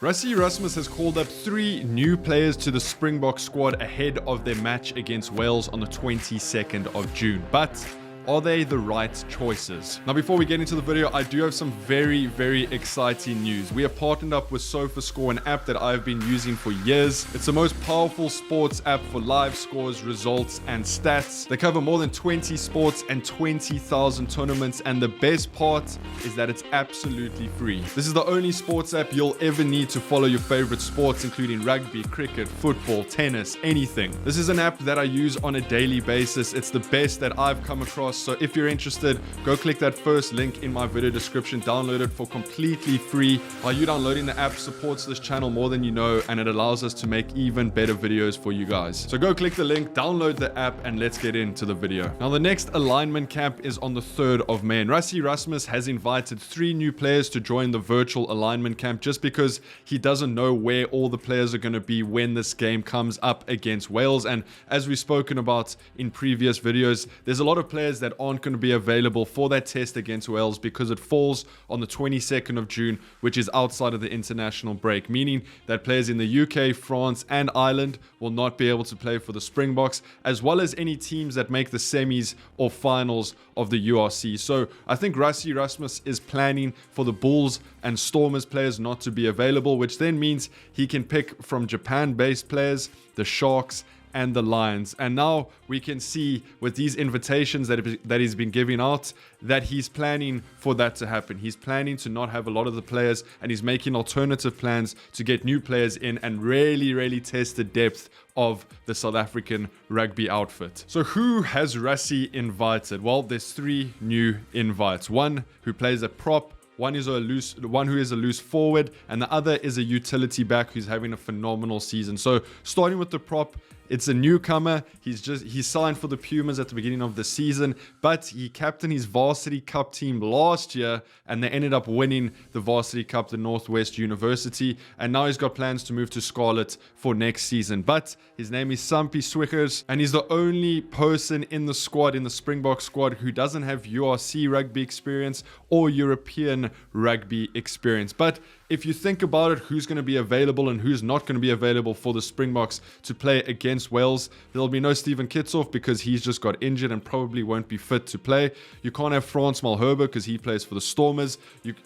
Rassie has called up 3 new players to the Springbok squad ahead of their match against Wales on the 22nd of June. But are they the right choices? Now, before we get into the video, I do have some very exciting news. We have partnered up with SofaScore, an app that I've been using for years. It's the most powerful sports app for live scores, results, and stats. They cover more than 20 sports and 20,000 tournaments, and the best part is that it's absolutely free. This is the only sports app you'll ever need to follow your favorite sports, including rugby, cricket, football, tennis, anything. This is an app that I use on a daily basis. It's the best that I've come across. So if you're interested, go click that first link in my video description, download it for completely free. By you downloading the app supports this channel more than you know, and it allows us to make even better videos for you guys. So go click the link, download the app, and let's get into the video. Now, the next alignment camp is on the 3rd of May, and Rassie has invited 3 new players to join the virtual alignment camp just because he doesn't know where all the players are going to be when this game comes up against Wales. And as we've spoken about in previous videos, there's a lot of players that aren't going to be available for that test against Wales because it falls on the 22nd of June, which is outside of the international break, meaning that players in the UK, France, and Ireland will not be able to play for the Springboks, as well as any teams that make the semis or finals of the URC. So I think Rassie is planning for the Bulls and Stormers players not to be available, which then means he can pick from Japan-based players, the Sharks, and the Lions. And now we can see with these invitations that he's been giving out that he's planning for that to happen. He's planning to not have a lot of the players, and he's making alternative plans to get new players in and really test the depth of the South African rugby outfit. So who has Rassie invited? Well, there's 3 new invites. One who plays a prop, one who is a loose forward, and the other is a utility back who's having a phenomenal season. So starting with the prop, it's a newcomer. He signed for the Pumas at the beginning of the season, but he captained his varsity cup team last year, and they ended up winning the varsity cup, the Northwest University, and now he's got plans to move to Scarlet for next season. But his name is Sampie Swickers, and he's the only person in the squad, in the Springbok squad, who doesn't have URC rugby experience or European rugby experience. But if you think about it, who's going to be available and who's not going to be available for the Springboks to play against Wales? There'll be no Steven Kitsoff because he's just got injured and probably won't be fit to play. You can't have Frans Malherbe because he plays for the Stormers.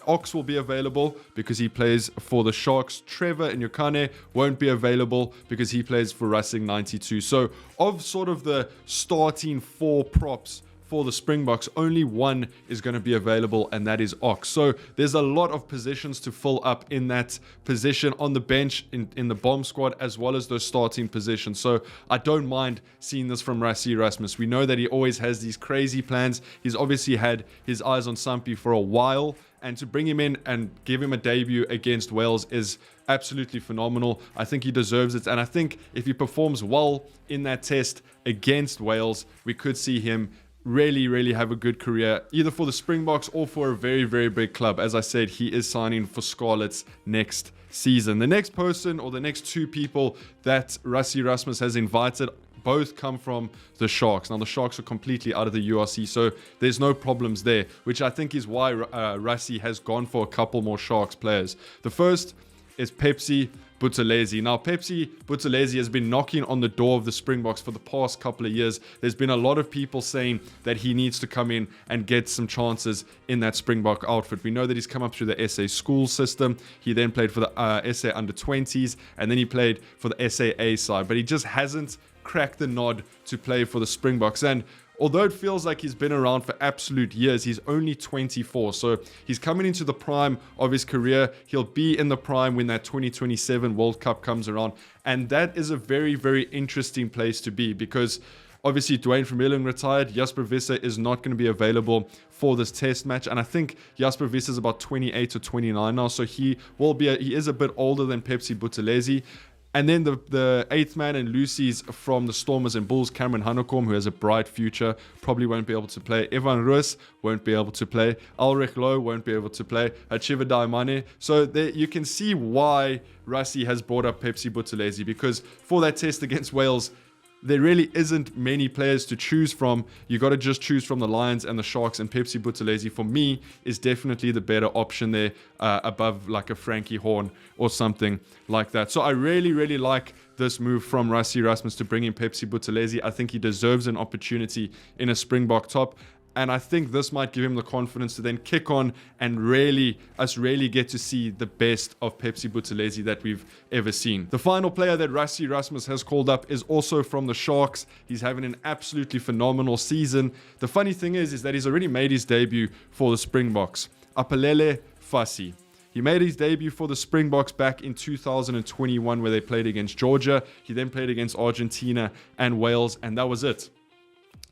Ox will be available because he plays for the Sharks. Trevor Nyakane won't be available because he plays for Racing 92. So of sort of the starting 4 props for the Springboks, only one is going to be available, and that is Ox. So there's a lot of positions to fill up in that position on the bench, in the bomb squad, as well as those starting positions. So I don't mind seeing this from Rassie. We know that he always has these crazy plans. He's obviously had his eyes on Sampie for a while, and to bring him in and give him a debut against Wales is absolutely phenomenal. I think he deserves it, and I think if he performs well in that test against Wales, we could see him really have a good career, either for the Springboks or for a very big club. As I said, he is signing for Scarlets next season. The next person, or the next 2 people that Rassie has invited, both come from the Sharks. Now, the Sharks are completely out of the URC, so there's no problems there, which I think is why Rassie has gone for a couple more Sharks players. The first is Phepsi Buthelezi. Now, Phepsi Buthelezi has been knocking on the door of the Springboks for the past couple of years. There's been a lot of people saying that he needs to come in and get some chances in that Springbok outfit. We know that he's come up through the SA school system. He then played for the SA under-20s, and then he played for the SAA side, but he just hasn't cracked the nod to play for the Springboks. And although it feels like he's been around for absolute years, he's only 24. So he's coming into the prime of his career. He'll be in the prime when that 2027 World Cup comes around. And that is a very interesting place to be, because obviously Dwayne Vermeulen retired. Jasper Visser is not going to be available for this test match. And I think Jasper Visser is about 28 or 29 now. So he is a bit older than Phepsi Buthelezi. And then the 8th man and Lucy's from the Stormers and Bulls, Cameron Hanekom, who has a bright future, probably won't be able to play. Evan Roos won't be able to play. Ulrich Loh won't be able to play. Hachiva Daimane. So there, you can see why Rassie has brought up Phepsi Buthelezi, because for that test against Wales, there really isn't many players to choose from. You got to just choose from the Lions and the Sharks, and Phepsi Buthelezi for me is definitely the better option there, above like a Frankie Horn or something like that. So I really like this move from Rassie Erasmus to bring in Phepsi Buthelezi. I think he deserves an opportunity in a Springbok top. And I think this might give him the confidence to then kick on and really get to see the best of Phepsi Buthelezi that we've ever seen. The final player that Rassie Erasmus has called up is also from the Sharks. He's having an absolutely phenomenal season. The funny thing is that he's already made his debut for the Springboks. Aphelele Fassi. He made his debut for the Springboks back in 2021 where they played against Georgia. He then played against Argentina and Wales, and that was it.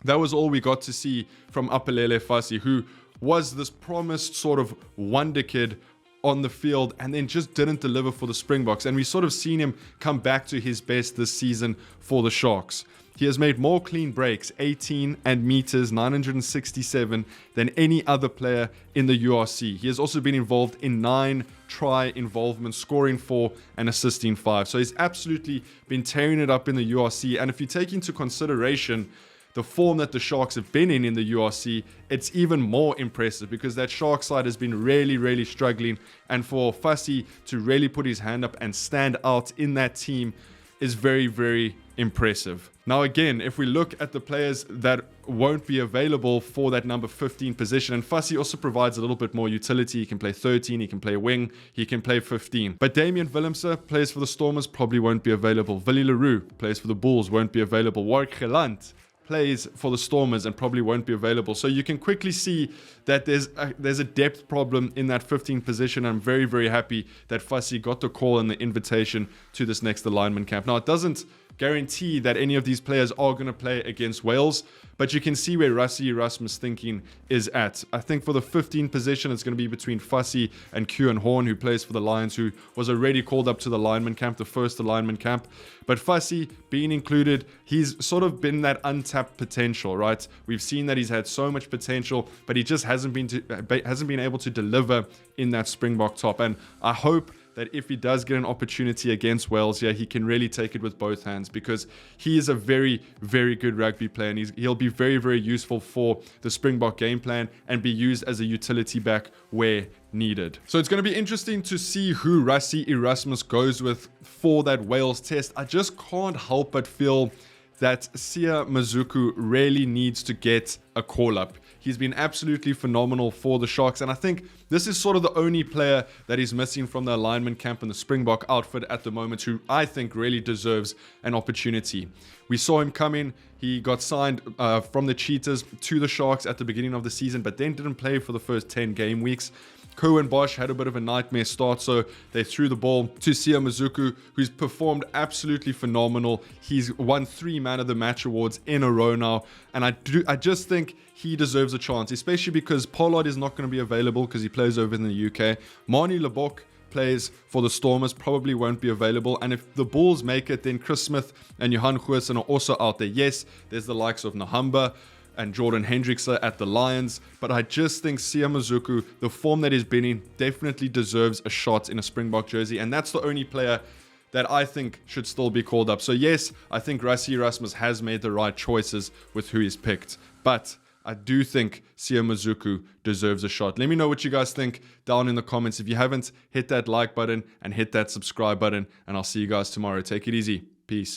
That was all we got to see from Aphelele Fassi, who was this promised sort of wonder kid on the field and then just didn't deliver for the Springboks. And we sort of seen him come back to his best this season for the Sharks. He has made more clean breaks, 18 and meters, 967, than any other player in the URC. He has also been involved in 9 try involvements, scoring 4 and assisting 5. So he's absolutely been tearing it up in the URC. And if you take into consideration the form that the Sharks have been in the URC, it's even more impressive because that Shark side has been really struggling. And for Fassi to really put his hand up and stand out in that team is very impressive. Now again, if we look at the players that won't be available for that number 15 position, and Fassi also provides a little bit more utility. He can play 13, he can play wing, he can play 15. But Damian Willemse plays for the Stormers, probably won't be available. Willie Leroux plays for the Bulls, won't be available. Warwick Gelant plays for the Stormers and probably won't be available. So you can quickly see that there's a depth problem in that 15 position. I'm very happy that Fassi got the call and the invitation to this next alignment camp. Now, it doesn't guarantee that any of these players are going to play against Wales, but you can see where Rassie Erasmus' thinking is at. I think for the 15 position, it's going to be between Fassi and Kieran Horn, who plays for the Lions, who was already called up to the alignment camp, the first alignment camp. But Fassi being included, he's sort of been that untapped potential, right? We've seen that he's had so much potential, but he just hasn't been able to deliver in that Springbok top. And I hope that if he does get an opportunity against Wales, he can really take it with both hands, because he is a very good rugby player, and he'll be very useful for the Springbok game plan and be used as a utility back where needed. So it's going to be interesting to see who Rassie Erasmus goes with for that Wales test. I just can't help but feel that Sia Mazuku really needs to get a call-up. He's been absolutely phenomenal for the Sharks, and I think this is sort of the only player that is missing from the alignment camp and the Springbok outfit at the moment who I think really deserves an opportunity. We saw him come in. He got signed from the Cheetahs to the Sharks at the beginning of the season, but then didn't play for the first 10 game weeks. Cohen Bosch had a bit of a nightmare start, so they threw the ball to Sia Mazuku, who's performed absolutely phenomenal. He's won 3 Man of the Match awards in a row now, and I just think he deserves a chance, especially because Pollard is not going to be available because he plays over in the UK. Mani Lebok plays for the Stormers, probably won't be available. And if the Bulls make it, then Chris Smith and Johan Goosen are also out there. Yes, there's the likes of Nahamba and Jordan Hendricks at the Lions, but I just think Sia Mazuku, the form that he's been in, definitely deserves a shot in a Springbok jersey, and that's the only player that I think should still be called up. So yes, I think Rassie Erasmus has made the right choices with who he's picked, but I do think Sia Mazuku deserves a shot. Let me know what you guys think down in the comments. If you haven't, hit that like button and hit that subscribe button, and I'll see you guys tomorrow. Take it easy. Peace.